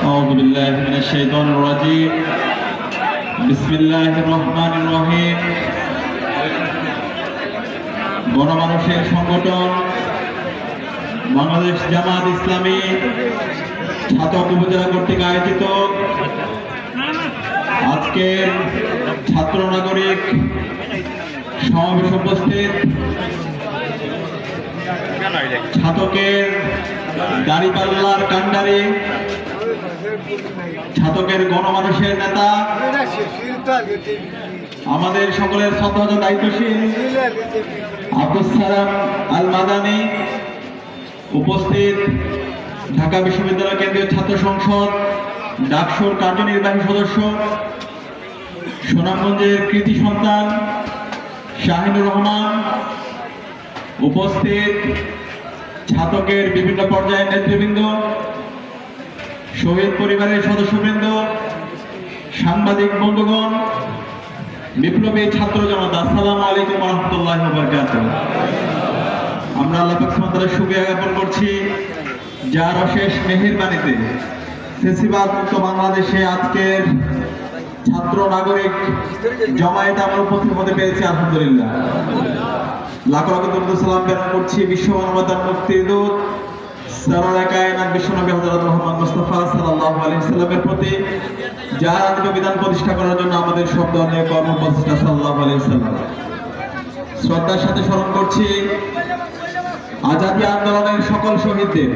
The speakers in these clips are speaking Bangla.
أعوذ بالله من الشيطان الرجيم بسم الله الرحمن الرحيم গণমানুষের সংগঠন বাংলাদেশ জামাত ইসলামী ছাতক উপজেলা কর্তৃক আয়োজিত আজকের ছাত্র নাগরিক সমাবেশ উপস্থিত ছাতকের দাড়িপাল্লার কান্ডারি, ছাতকের গণমানুষের নেতা, আমাদের সকলের শ্রদ্ধার দায়িত্বশীল আব্দুস সালাম আল মাদানী, উপস্থিত ঢাকা বিশ্ববিদ্যালয় কেন্দ্রীয় ছাত্র সংসদ ডাকসুর কার্যনির্বাহী সদস্য, সুনামগঞ্জের কৃতি সন্তান শাহিনুর রহমান, উপস্থিত ছাতকের বিভিন্ন পর্যায়ের নেতৃবৃন্দ, শহীদ পরিবারের সদস্যবৃন্দ, সাংবাদিক বন্ধুগণ, বিপ্লবী ছাত্র জনতা, আসসালামু আলাইকুম ওয়া রাহমাতুল্লাহি ওয়া বারাকাতুহু। আমরা আল্লাহ পাক সুবহানাহু ওয়া তাআলার শুকরিয়া জ্ঞাপন করছি, যার অশেষ মেহেরবানিতে ফ্যাসিবাদ মুক্ত বাংলাদেশে আজকের ছাত্র নাগরিক জমায়েত আমরা উপস্থিত হতে পেরেছি, আলহামদুলিল্লাহ। লাখ লাখ দরুদ সালাম প্রেরণ করছি বিশ্ব মানবতার মুক্তির দূত সরওয়ারে কায়নাত বিশ্বনবী হযরত মুহাম্মদ মুস্তাফা সাল্লাল্লাহু আলাইহি ওয়াসাল্লামের প্রতি, যার আদর্শ বিধান প্রতিষ্ঠা করার জন্য আমাদের সব ধরনের কর্মপ্রচেষ্টা সাল্লাল্লাহু আলাইহি ওয়াসাল্লাম। শ্রদ্ধার সাথে স্মরণ করছি আজাদী আন্দোলনের সকল শহীদদের,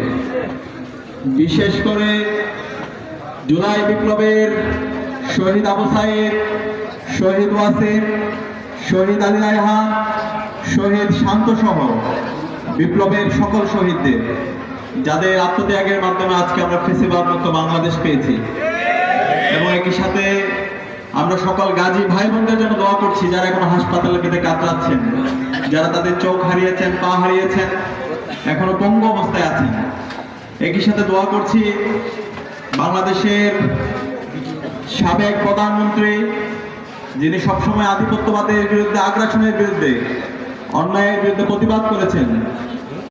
বিশেষ করে জুলাই বিপ্লবের শহীদ আবু সাইদ, শহীদ ওয়াসিম, শহীদ আলী রায়হান, শহীদ শান্ত সহ বিপ্লবের সকল শহীদদের, যাদের আত্মত্যাগের মাধ্যমে আজকে আমরা ফ্যাসিবাদ মুক্ত বাংলাদেশ পেয়েছি। এবং একই সাথে আমরা সকল গাজী ভাই বোনদের জন্য দোয়া করছি, যারা এখন হাসপাতালের ভিতরে কাতরাচ্ছেন, যারা তাদের চোখ হারিয়েছেন, পা হারিয়েছেন, এখনো পঙ্গু অবস্থায় আছেন। একই সাথে দোয়া করছি বাংলাদেশের সাবেক প্রধানমন্ত্রী, যিনি সবসময় আধিপত্যবাদের বিরুদ্ধে, আগ্রাসনের বিরুদ্ধে, অন্যায়ের বিরুদ্ধে প্রতিবাদ করেছেন,